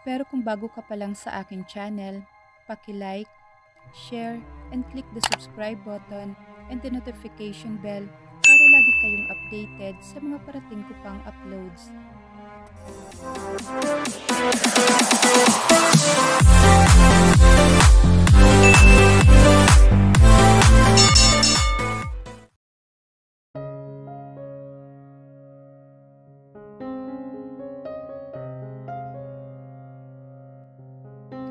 Pero kung bago ka pa lang sa aking channel, paki-like, share, and click the subscribe button and the notification bell para lagi kayong updated sa mga parating ko pang uploads.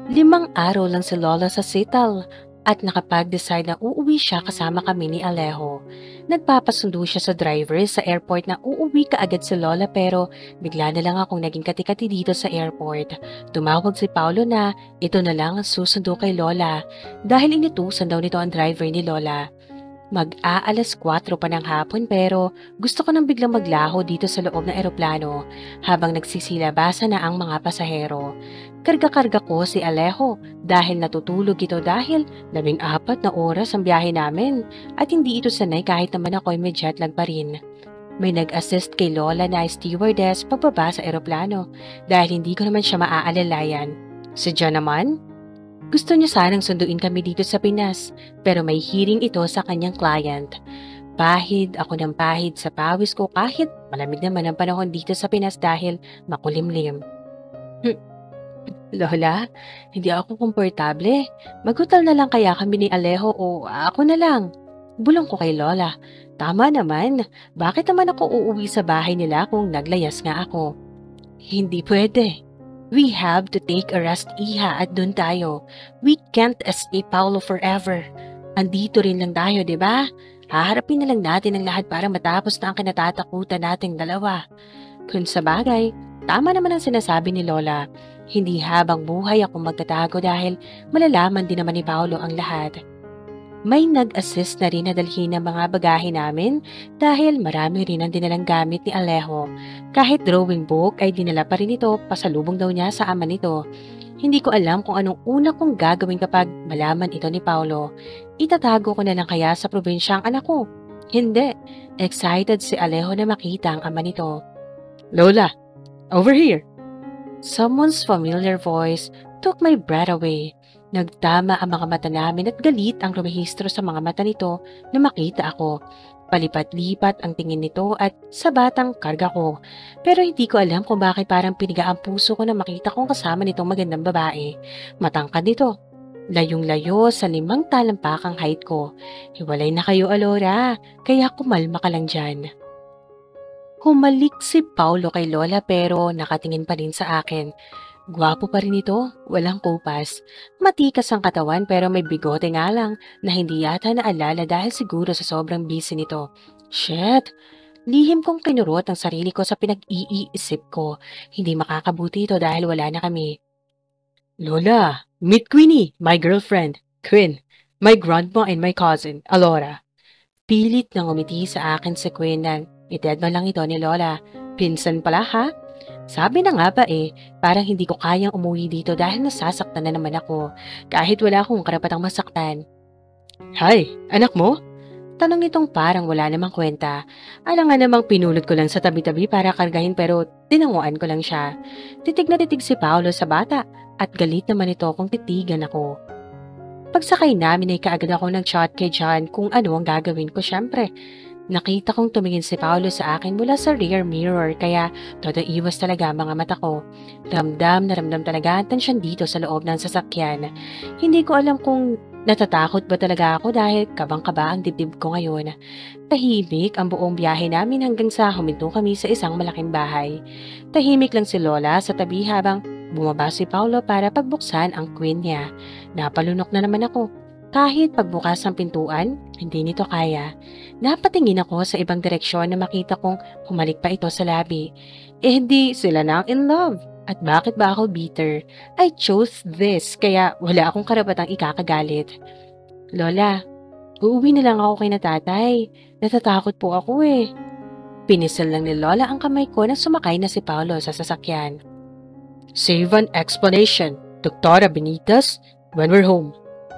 Limang araw lang si Lola sa Seattle at nakapag-decide na uuwi siya kasama kami ni Alejo. Nagpapasundo siya sa driver sa airport na uuwi kaagad si Lola pero bigla na lang akong naging kati-kati dito sa airport. Tumawag si Paolo na ito na lang ang susundo kay Lola dahil inutusan daw nito ang driver ni Lola. Mag-aalas 4 pa ng hapon pero gusto ko nang biglang maglaho dito sa loob ng eroplano habang nagsisilabasan na ang mga pasahero. Karga-karga ko si Alejo dahil natutulog ito dahil 14 na oras ang biyahe namin at hindi ito sanay kahit naman ako'y may jet lag pa rin. May nag-assist kay Lola na stewardess pababa sa eroplano dahil hindi ko naman siya maaalalayan. Si John naman, gusto niya sanang sunduin kami dito sa Pinas pero may hearing ito sa kanyang client. Pahid ako ng pahid sa pawis ko kahit malamig naman ang panahon dito sa Pinas dahil makulimlim. Lola, hindi ako komportable. Maghotel na lang kaya kami ni Alejo o ako na lang. Bulong ko kay Lola. Tama naman, bakit naman ako uuwi sa bahay nila kung naglayas nga ako? Hindi pwede. We have to take a rest, Iha, at dun tayo. We can't escape Paolo forever. Andito rin lang tayo, di ba? Haharapin na lang natin ang lahat para matapos na ang kinatatakutan nating dalawa. Kung sa bagay, tama naman ang sinasabi ni Lola. Hindi habang buhay ako magtatago dahil malalaman din naman ni Paolo ang lahat. May nag-assist na rin na dalhin ang mga bagahe namin dahil marami rin ang dinalang gamit ni Alejo. Kahit drawing book ay dinala pa rin ito, pasalubong daw niya sa ama nito. Hindi ko alam kung anong una kong gagawin kapag malaman ito ni Paolo. Itatago ko na lang kaya sa probinsya ang anak ko? Hindi. Excited si Alejo na makita ang ama nito. Lola, over here! Someone's familiar voice took my breath away. Nagtama ang mga mata namin at galit ang rumehistro sa mga mata nito na makita ako. Palipat-lipat ang tingin nito at sa batang karga ko. Pero hindi ko alam kung bakit parang piniga ang puso ko na makita kong kasama nitong magandang babae. Matangkad nito. Layong-layo sa 5 talampakang height ko. Hiwalay na kayo, Alora. Kaya kumalma ka lang dyan. Humalik si Paolo kay Lola pero nakatingin pa rin sa akin. Gwapo pa rin ito, walang kupas. Matikas ang katawan pero may bigote nga lang na hindi yata naalala dahil siguro sa sobrang busy nito. Shit! Lihim kong kinurot ang sarili ko sa pinag-iisip ko. Hindi makakabuti ito dahil wala na kami. Lola, meet Queenie, my girlfriend. Quinn, my grandma and my cousin, Alora. Pilit na ngumiti sa akin si Quinn na edad man lang ito ni Lola. Pinsan pala ha? Sabi na nga ba parang hindi ko kayang umuwi dito dahil nasasaktan na naman ako, kahit wala akong karapatang masaktan. Hi, anak mo? Tanong nitong parang wala namang kwenta. Alam nga namang pinulot ko lang sa tabi-tabi para kargahin pero tinanguan ko lang siya. Titig na titig si Paolo sa bata at galit naman ito kung titigan ako. Pagsakay namin ay kaagad ako nag-chat kay John kung ano ang gagawin ko syempre. Nakita kong tumingin si Paolo sa akin mula sa rear mirror kaya todo iwas talaga mga mata ko. Ramdam na ramdam talaga ang tensyon dito sa loob ng sasakyan. Hindi ko alam kung natatakot ba talaga ako dahil kabang-kaba ang dibdib ko ngayon. Tahimik ang buong biyahe namin hanggang sa huminto kami sa isang malaking bahay. Tahimik lang si Lola sa tabi habang bumaba si Paolo para pagbuksan ang queen niya. Napalunok na naman ako. Kahit pagbukas ng pintuan, hindi nito kaya. Napatingin ako sa ibang direksyon na makita kong humalik pa ito sa labi. Hindi sila nang in love. At bakit ba ako bitter? I chose this, kaya wala akong karapatang ikakagalit. Lola, uuwi na lang ako kay na tatay. Natatakot po ako Pinisil lang ni Lola ang kamay ko na sumakay na si Paolo sa sasakyan. Save an explanation, Doktora Benitez, when we're home.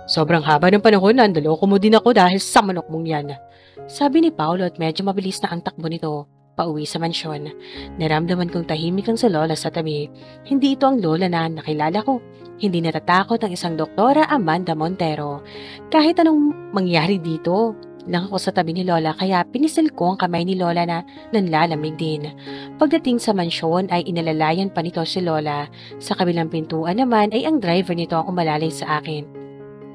Sobrang haba ng panahon na naloko mo din ako dahil sa manok mong yan. Sabi ni Paolo at medyo mabilis na ang takbo nito. pauwi sa mansyon. Naramdaman kong tahimik lang sa lola sa tabi. Hindi ito ang lola na nakilala ko. Hindi natatakot ang isang doktora, Amanda Montero. Kahit anong mangyari dito, lang ako sa tabi ni lola kaya pinisil ko ang kamay ni lola na nanlalamig din. Pagdating sa mansyon ay inalalayan pa nito si lola. Sa kabilang pintuan naman ay ang driver nito ang umalalay sa akin.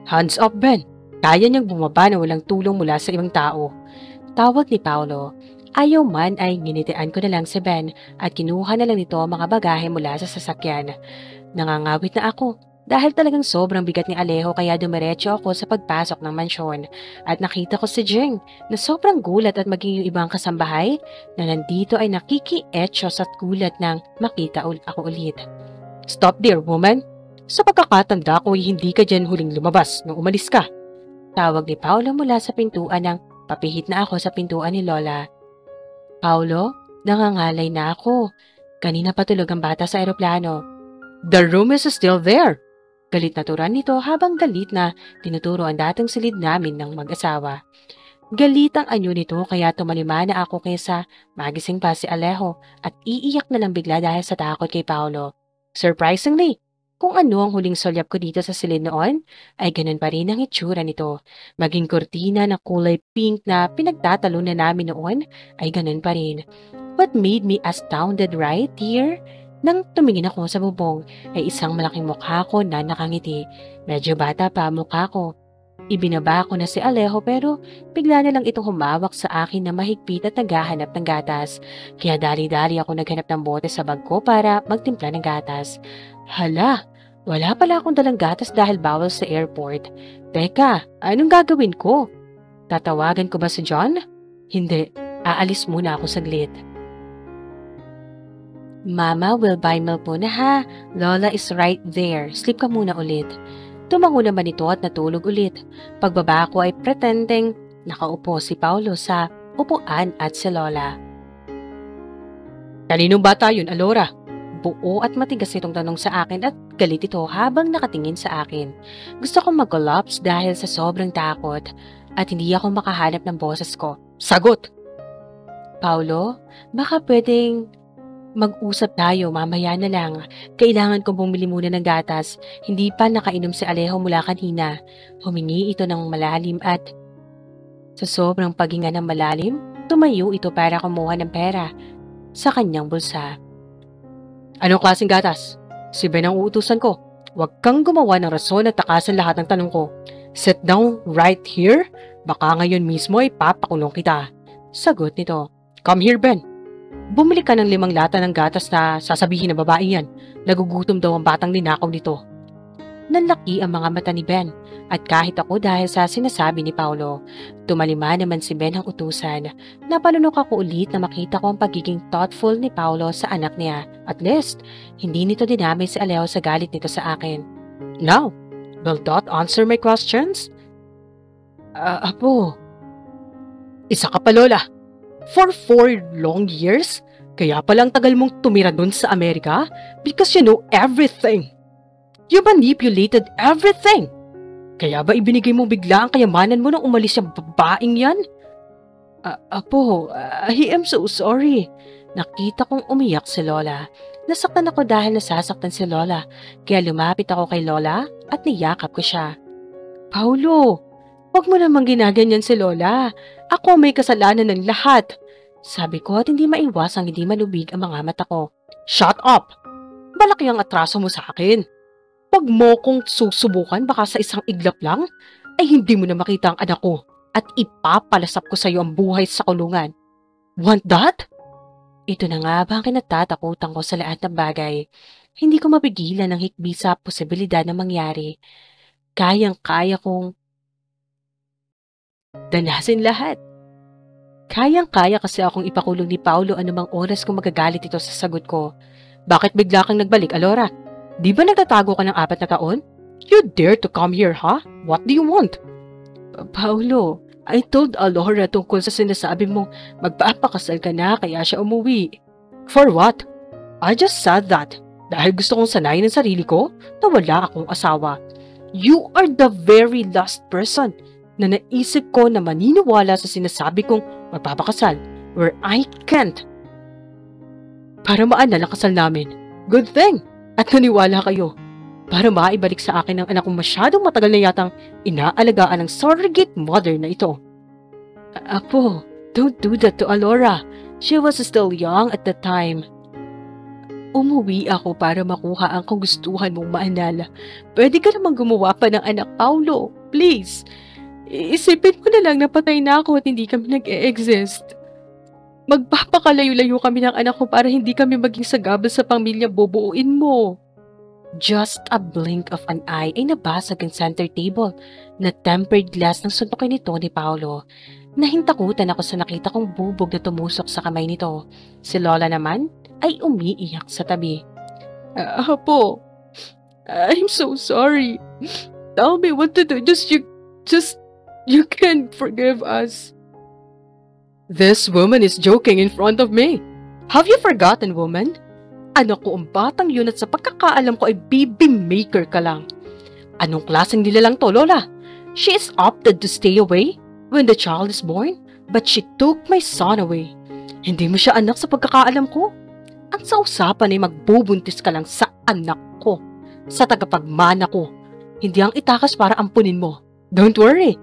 "Hands up, Ben! Kaya niyang bumaba na walang tulong mula sa ibang tao." Tawag ni Paolo. Ayaw man ay nginitian ko na lang si Ben at kinuha na lang nito ang mga bagahe mula sa sasakyan. Nangangawit na ako dahil talagang sobrang bigat ni Alejo kaya dumiretso ako sa pagpasok ng mansyon at nakita ko si Jing na sobrang gulat at maging yung ibang kasambahay na nandito ay nakiki-etchos at gulat nang makita ako ulit. "Stop there, woman! Sa pagkakatanda ko ay hindi ka dyan huling lumabas nung umalis ka." Tawag ni Paolo mula sa pintuan nang papihit na ako sa pintuan ni Lola. "Paolo, nangangalay na ako. Kanina patulog ang bata sa eroplano." "The room is still there." Galit na turan nito habang galit na tinuturo ang dating silid namin ng mag-asawa. Galit ang anyo nito kaya tumalima na ako kaysa magising pa si Alejo at iiyak na lang bigla dahil sa takot kay Paolo. Surprisingly, kung ano ang huling sulyap ko dito sa silid noon, ay ganun pa rin ang itsura nito. Maging kurtina na kulay pink na pinagtatalo na namin noon ay ganun pa rin. What made me astounded right here? Nang tumingin ako sa bubong, ay isang malaking mukha ko na nakangiti. Medyo bata pa ang mukha ko. Ibinaba ko na si Alejo pero bigla na lang itong humawak sa akin na mahigpit at naghahanap ng gatas. Kaya dali-dali ako naghanap ng bote sa bag ko para magtimpla ng gatas. Hala! Wala pala akong dalang gatas dahil bawal sa airport. Teka, anong gagawin ko? Tatawagan ko ba si John? Hindi, aalis muna ako saglit. "Mama will buy milk muna ha. Lola is right there. Sleep ka muna ulit." Tumango naman ito at natulog ulit. Pagbaba ko ay pretending nakaupo si Paolo sa upuan at si Lola. "Kaninong bata yun, Alora?" Buo at matigas itong tanong sa akin at galit ito habang nakatingin sa akin. Gusto kong mag-collapse dahil sa sobrang takot at hindi ako makahanap ng boses ko. "Sagot!" "Paolo, baka pwedeng mag-usap tayo mamaya na lang. Kailangan kong bumili muna ng gatas. Hindi pa nakainom si Alejo mula kanina." Humingi ito ng malalim at sa sobrang paghinga ng malalim, tumayo ito para kumuha ng pera sa kanyang bulsa. "Anong klaseng gatas? Si Ben ang uutusan ko. Huwag kang gumawa ng rason at takasan lahat ng tanong ko. Sit down right here. Baka ngayon mismo ay papakulong kita." Sagot nito. "Come here, Ben. Bumili ka ng 5 lata ng gatas na sasabihin ng babae yan. Nagugutom daw ang batang ninakaw nito." Nanlaki ang mga mata ni Ben at kahit ako dahil sa sinasabi ni Paolo. Tumalima naman si Ben ang utusan. Napalunok ako ulit na makita ko ang pagiging thoughtful ni Paolo sa anak niya. At least, hindi nito dinamay si Alejo sa galit nito sa akin. "Now, will that answer my questions?" Apo." "Isa ka pa, Lola. For 4 long years? Kaya palang tagal mong tumira dun sa Amerika? Because you know everything. You manipulated everything. Kaya ba ibinigay mo bigla ang kayamanan mo nang umalis yung babaeng yan?" Apo, I am so sorry." Nakita kong umiyak si Lola. Nasaktan ako dahil nasasaktan si Lola. Kaya lumapit ako kay Lola at niyakap ko siya. "Paolo, wag mo namang ginaganyan si Lola. Ako may kasalanan ng lahat." Sabi ko at hindi maiwasang hindi malubig ang mga mata ko. "Shut up! Malaki ang atraso mo sa akin. Pag mo kong susubukan baka sa isang iglap lang, ay hindi mo na makita ang anak ko at ipapalasap ko sa iyo ang buhay sa kulungan. Want that?" Ito na nga ba ang kinatatakutan ko sa lahat ng bagay. Hindi ko mapigilan ang hikbi sa posibilidad na mangyari. Kayang-kaya kong danasin lahat. Kayang-kaya kasi akong ipakulong ni Paolo anumang oras kung magagalit ito sa sagot ko. "Bakit bigla kang nagbalik, Alora? Di ba nagtatago ka ng 4 na taon? You dare to come here, ha? What do you want?" "Paolo, I told Alora tungkol sa sinasabi mong magpapakasal ka na kaya siya umuwi." "For what?" "I just said that dahil gusto kong sanayin ang sarili ko na wala akong asawa. You are the very last person na naisip ko na maniniwala sa sinasabi kong magpapakasal where I can't para maanal ang kasal namin. Good thing! At naniwala kayo. Para maibalik sa akin ang anak kong masyadong matagal na yatang inaalagaan ng surrogate mother na ito. Apo, don't do that to Alora. She was still young at the time. Umuwi ako para makuha ang kagustuhan mong maanal. Pwede ka namang gumawa pa ng anak, Paulo. Please. Isipin mo na lang na patay na ako at hindi kami nag-e-exist. Magpapakalayo-layo kami ng anak ko para hindi kami maging sagabal sa pamilya bubuuin mo. Just a blink of an eye ay nabasag ang center table na tempered glass ng suntukin nito ni Paolo. Nahintakutan ako sa nakita kong bubog na tumusok sa kamay nito. Si Lola naman ay umiiyak sa tabi. Apo, I'm so sorry. Tell me what to do. You can't forgive us. This woman is joking in front of me. Have you forgotten, woman? Anak ko ang batang yun at sa pagkakaalam ko ay baby maker ka lang. Anong klaseng nilalang to, Lola? She is opted to stay away when the child is born, but she took my son away. Hindi mo siya anak sa pagkakaalam ko. Ang sa usapan ay magbubuntis ka lang sa anak ko, sa tagapagmana ko. Hindi ang itakas para ampunin mo. Don't worry.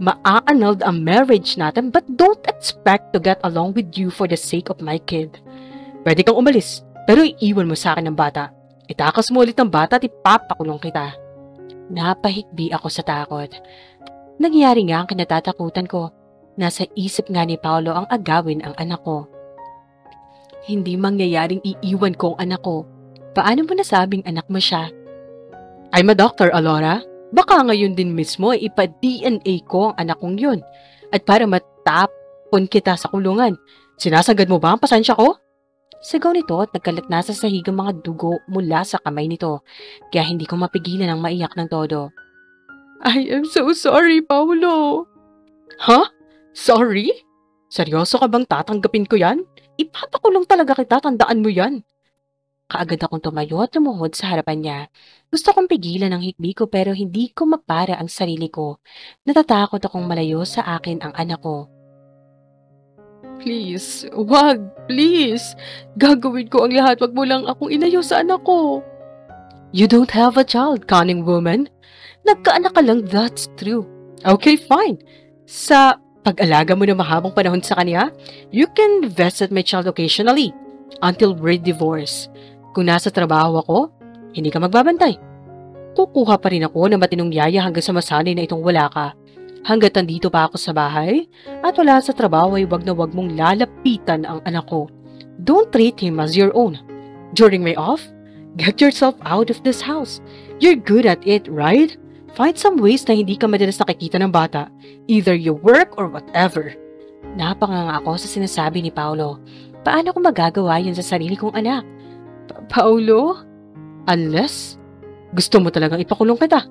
Ma-annulled ang marriage natin, but don't expect to get along with you for the sake of my kid. Pwede kang umalis, pero iiwan mo sa akin ng bata. Itakas mo ulit ng bata at ipapakulong kita. Napahikbi ako sa takot. Nangyari nga ang kinatatakutan ko. Nasa isip nga ni Paolo ang agawin ang anak ko. Hindi mangyayaring iiwan ko ang anak ko. Paano mo nasabing anak mo siya? I'm a doctor, Alora. Baka ngayon din mismo ipa-DNA ko ang anak kong yun. At para matapon kita sa kulungan, sinasagad mo ba ang pasensya ko? Sigaw nito at nagkalat na sa sahig ang mga dugo mula sa kamay nito, kaya hindi ko mapigilan ang maiyak ng todo. I am so sorry, Paulo. Huh? Sorry? Seryoso ka bang tatanggapin ko yan? Ipapakulong talaga kita, tandaan mo yan. Kaagad akong tumayo at lumuhod sa harapan niya. Gusto kong pigilan ang hikbi ko pero hindi ko mapara ang sarili ko. Natatakot akong malayo sa akin ang anak ko. Please, wag, please. Gagawin ko ang lahat, wag mo lang akong ilayo sa anak ko. You don't have a child, cunning woman. Nagkaanak ka lang, that's true. Okay, fine. Sa pag-alaga mo na mahabang panahon sa kanya, you can visit my child occasionally until we're divorced. Kung nasa trabaho ako, hindi ka magbabantay. Kukuha pa rin ako ng matinong yaya hanggang sa masanay na itong wala ka. Hanggat nandito pa ako sa bahay at wala sa trabaho ay wag na wag mong lalapitan ang anak ko. Don't treat him as your own. During my off, get yourself out of this house. You're good at it, right? Find some ways na hindi ka madalas nakikita ng bata. Either you work or whatever. Napanganga ako sa sinasabi ni Paolo. Paano ko magagawa yan sa sarili kong anak? Paulo? Unless gusto mo talagang ipakulong kita.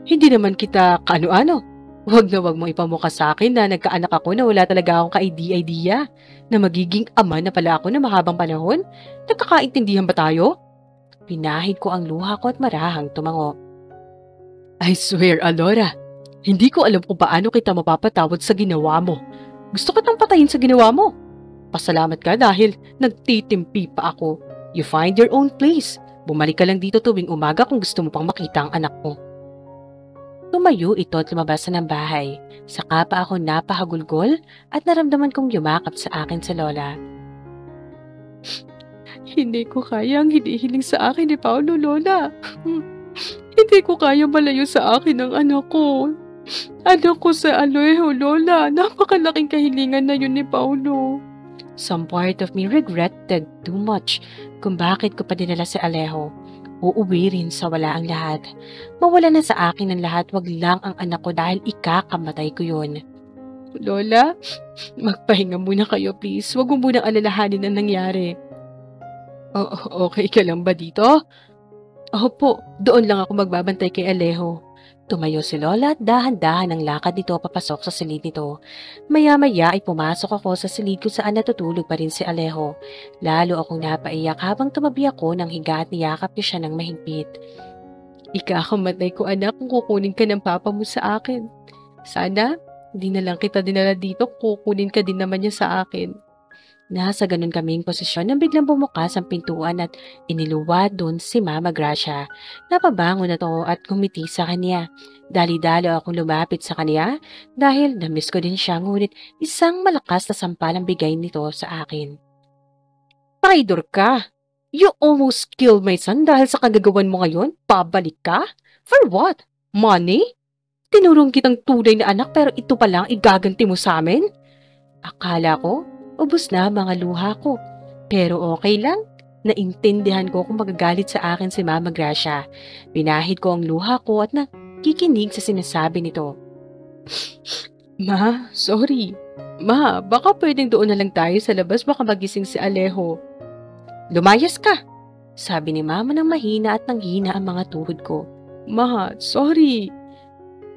Hindi naman kita kaano-ano. Huwag na huwag mong ipamukha sa akin na nagkaanak ako na wala talaga akong ka-idea na magiging ama na pala ako na mahabang panahon. Nagkakaintindihan ba tayo? Pinahid ko ang luha ko at marahang tumango. I swear, Alora, hindi ko alam kung paano kita mapapatawad sa ginawa mo. Gusto kitang patayin sa ginawa mo. Pasalamat ka dahil nagtitimpi pa ako. You find your own place. Bumalik ka lang dito tuwing umaga kung gusto mo pang makita ang anak mo. Tumayo ito at lumabas ng bahay. Saka pa ako napahagulgol at naramdaman kong yumakap sa akin sa Lola. Hindi ko kaya ang hinihiling sa akin ni Paulo, Lola. Hindi ko kaya malayo sa akin ang anak ko. Anak ko sa Alejo, Lola. Napakalaking kahilingan na yun ni Paulo. Some part of me regretted too much kung bakit ko pa dinala si Alejo. Uuwi rin sa wala ang lahat. Mawala na sa akin ang lahat, wag lang ang anak ko dahil ikakamatay ko yun. Lola, magpahinga muna kayo please. Wag mo munang alalahanin ang nangyari. Okay ka lang ba dito? Opo, doon lang ako magbabantay kay Alejo. Tumayo si Lola at dahan-dahan ang lakad nito papasok sa silid nito. Maya-maya ay pumasok ako sa silid kung saan natutulog pa rin si Alejo. Lalo akong napaiyak habang tumabi ako ng higa at niyakap niya siya ng mahigpit. Ikakamatay ko anak kung kukunin ka ng papa mo sa akin. Sana, hindi na lang kita dinala dito, kukunin ka din naman niya sa akin. Nasa ganun kaming posisyon nang biglang bumukas ang pintuan at iniluwad doon si Mama Gracia. Napabangon na to at kumiti sa kanya. Dali-dalo akong lumapit sa kanya dahil namiss ko din siya ngunit isang malakas na sampal ang bigay nito sa akin. Traitor ka! You almost killed my son dahil sa kagagawan mo ngayon? Pabalik ka? For what? Money? Tinurong kitang tunay na anak pero ito pa lang igaganti mo sa amin? Akala ko, ubos na mga luha ko. Pero okay lang. Naintindihan ko kung magagalit sa akin si Mama Gracia. Pinahid ko ang luha ko at nakikinig sa sinasabi nito. Ma, sorry. Ma, baka pwedeng doon na lang tayo sa labas baka magising si Alejo. Lumayas ka, sabi ni Mama nang mahina at nanghina ang mga tuhod ko. Ma, sorry.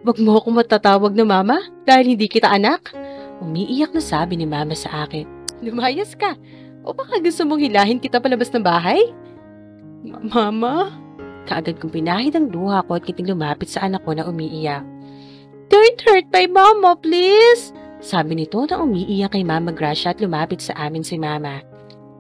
Wag mo akong matatawag na Mama dahil hindi kita anak. Umiiyak na sabi ni Mama sa akin. Lumayas ka. O baka gusto mong hilahin kita palabas ng bahay? Mama? Kaagad kong pinahid ang luha ko at kiting lumapit sa anak ko na umiiyak. Don't hurt my mama, please! Sabi nito na umiiyak kay Mama Gracia at lumapit sa amin si Mama.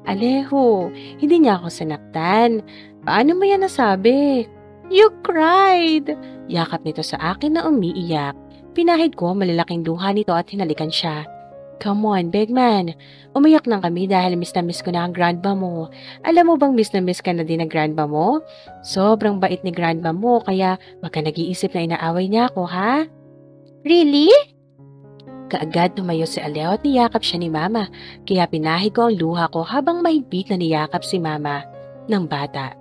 Alejo, hindi niya ako sinaktan. Paano mo yan nasabi? You cried! Yakap nito sa akin na umiiyak. Pinahid ko malalaking luha nito at hinalikan siya. Come on, big man. Umiyak lang kami dahil miss na miss ko na ang grandma mo. Alam mo bang miss na miss ka na din ng grandma mo? Sobrang bait ni grandma mo kaya wag ka nag-iisip na inaaway niya ako, ha? Really? Kaagad tumayo si Alejo at niyakap siya ni Mama, kaya pinahid ko ang luha ko habang mahigpit na niyakap si Mama ng bata.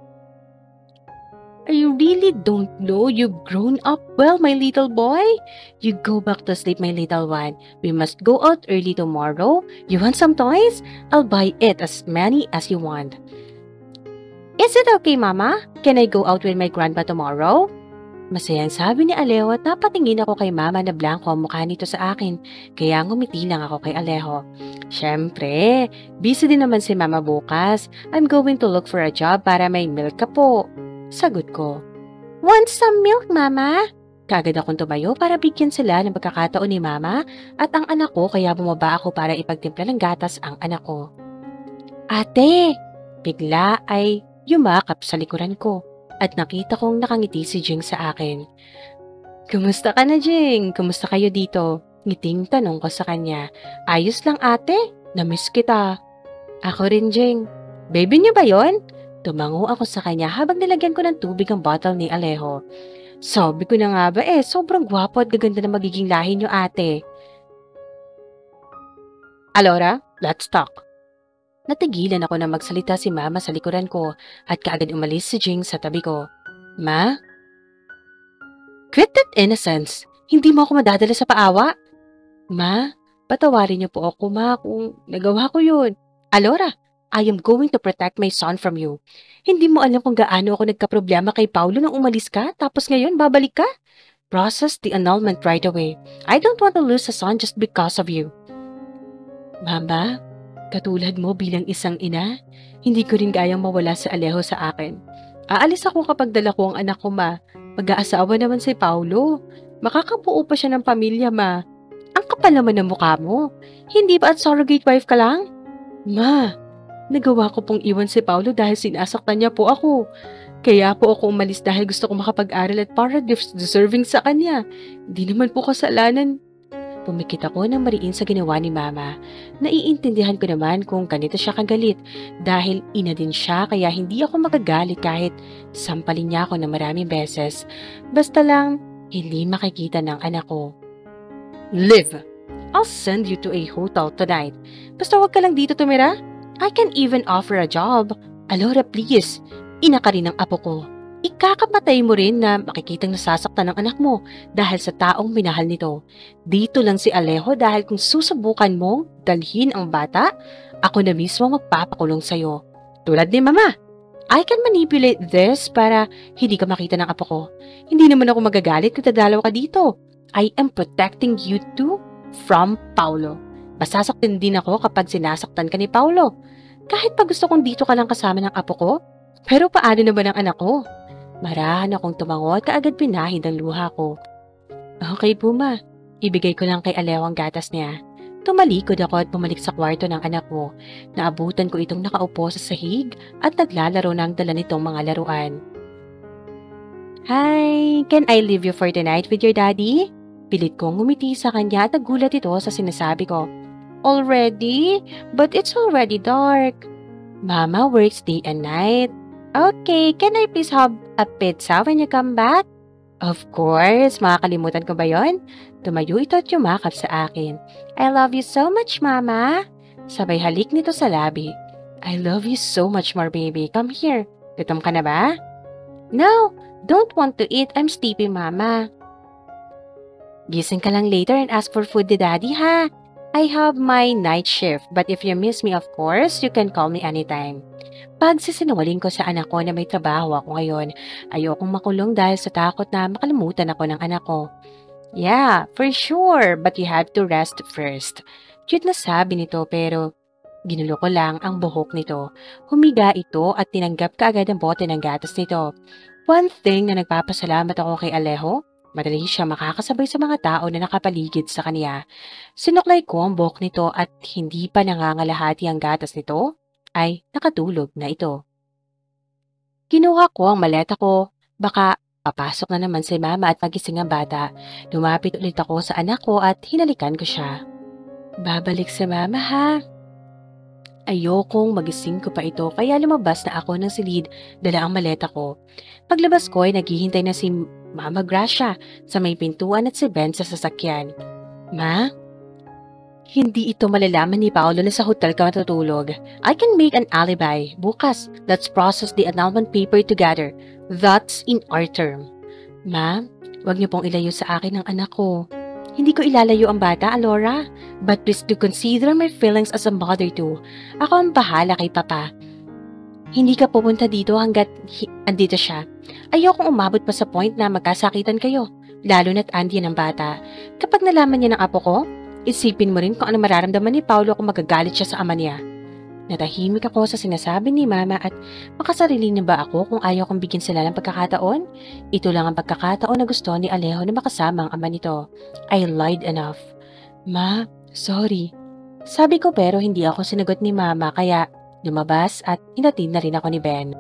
I really don't know you've grown up well, my little boy. You go back to sleep, my little one. We must go out early tomorrow. You want some toys? I'll buy it as many as you want. Is it okay, Mama? Can I go out with my grandpa tomorrow? Masayang sabi ni Alejo at napatingin ako kay Mama na blanco ang mukha nito sa akin, kaya ngumiti lang ako kay Alejo. Siyempre, busy din naman si Mama bukas. I'm going to look for a job para may milk ka po. Sagot ko. Want some milk, Mama? Kagad akong tumayo para bigyan sila ng pagkakataon ni Mama at ang anak ko kaya bumaba ako para ipagtimpla ng gatas ang anak ko. Ate! Bigla ay yumakap sa likuran ko. At nakita kong nakangiti si Jing sa akin. Kumusta ka na, Jing? Kumusta kayo dito? Ngiting tanong ko sa kanya. Ayos lang, ate. Namiss kita. Ako rin, Jing. Baby niyo ba yon? Tumango ako sa kanya habang nilagyan ko ng tubig ang bottle ni Alejo. Sabi ko na nga ba sobrang gwapo at gaganda na magiging lahi niyo, ate. Alora, let's talk. Natigilan ako na magsalita si Mama sa likuran ko at kaagad umalis si Jing sa tabi ko. Ma? Quit that innocence. Hindi mo ako madadala sa paawa. Ma, patawarin niyo po ako, Ma, kung nagawa ko yun. Alora, I am going to protect my son from you. Hindi mo alam kung gaano ako nagkaproblema kay Paulo nang umalis ka tapos ngayon babalik ka? Process the annulment right away. I don't want to lose a son just because of you. Mama, katulad mo bilang isang ina, hindi ko rin kayang mawala sa Alejo sa akin. Aalis ako kapag dala ko ang anak ko, Ma. Mag-aasawa naman si Paulo. Makakabuo pa siya ng pamilya, Ma. Ang kapal naman ng mukha mo. Hindi ba at surrogate wife ka lang? Ma, nagawa ko pong iwan si Paulo dahil sinasaktan niya po ako. Kaya po ako umalis dahil gusto ko makapag-aral at para deserving sa kanya. Hindi naman po kasalanan. Pumikit ako ng mariin sa ginawa ni Mama. Naiintindihan ko naman kung ganito siya kagalit dahil ina din siya kaya hindi ako magagalit kahit sampalin niya ako ng maraming beses. Basta lang, hindi makikita ng anak ko. Live! I'll send you to a hotel tonight. Basta wag ka lang dito tumira. I can even offer a job. Alora, please. Ina ka rin ng apo ko. Ikakapatay mo rin na makikitang nasasaktan ng anak mo dahil sa taong minahal nito. Dito lang si Alejo dahil kung susubukan mong dalhin ang bata, ako na mismo magpapakulong sa'yo. Tulad ni Mama. I can manipulate this para hindi ka makita ng apo ko. Hindi naman ako magagalit kung dadalaw ka dito. I am protecting you too from Paulo. Masasaktan din ako kapag sinasaktan ka ni Paulo. Kahit pa gusto kong dito ka lang kasama ng apo ko, pero paano naman ang anak ko? Marahan akong tumango at kaagad pinahid ang luha ko. Okay po, Ma. Ibigay ko lang kay Alejo ang gatas niya. Tumalikod ako at bumalik sa kwarto ng anak ko. Naabutan ko itong nakaupo sa sahig at naglalaro ng dala nitong mga laruan. Hi, can I leave you for the night with your daddy? Pilit kong ngumiti sa kanya at nagulat ito sa sinasabi ko. Already? But it's already dark. Mama works day and night. Okay, can I please have a pizza when you come back? Of course, makakalimutan ko ba yon? Tumayo ito at yumakap sa akin. I love you so much, Mama. Sabay halik nito sa labi. I love you so much more, baby. Come here. Gutom ka na ba? No, don't want to eat. I'm sleepy, Mama. Gising ka lang later and ask for food to Daddy, ha? I have my night shift, but if you miss me, of course, you can call me anytime. Pagsisinungaling ko sa anak ko na may trabaho ako ngayon, ayokong makulong dahil sa takot na makalimutan ako ng anak ko. Yeah, for sure, but you have to rest first. Cute na sabi nito pero ginulo ko lang ang buhok nito. Humiga ito at tinanggap kaagad ang bote ng gatas nito. One thing na nagpapasalamat ako kay Alejo, madali siya makakasabay sa mga tao na nakapaligid sa kanya. Sinuklay ko ang buhok nito at hindi pa nangangalahati ang gatas nito, ay nakatulog na ito. Kinuha ko ang maleta ko, baka papasok na naman si Mama at magising ang bata. Lumapit ulit ako sa anak ko at hinalikan ko siya. Babalik si Mama, ha? Ayokong magising ko pa ito kaya lumabas na ako ng silid, dala ang maleta ko. Paglabas ko ay naghihintay na si Mama Gracia sa may pintuan at si Ben sa sasakyan. Ma? Hindi ito malalaman ni Paolo na sa hotel ka matutulog. I can make an alibi. Bukas, let's process the annulment paper together. That's in our term. Ma, wag niyo pong ilayo sa akin ang anak ko. Hindi ko ilalayo ang bata, Alora. But please do consider my feelings as a mother too. Ako ang bahala kay Papa. Hindi ka pupunta dito hanggat andito siya. Ayokong umabot pa sa point na magkasakitan kayo. Lalo na't Andy ng bata. Kapag nalaman niya ng apo ko, isipin mo rin kung ano mararamdaman ni Paolo kung magagalit siya sa ama niya. Natahimik ako sa sinasabi ni Mama at makasarili niya ba ako kung ayaw kong bigyan sila ng pagkakataon? Ito lang ang pagkakataon na gusto ni Alejo na makasama ang ama nito. I lied enough. Ma, sorry. Sabi ko pero hindi ako sinagot ni Mama kaya lumabas at inatid na rin ako ni Ben.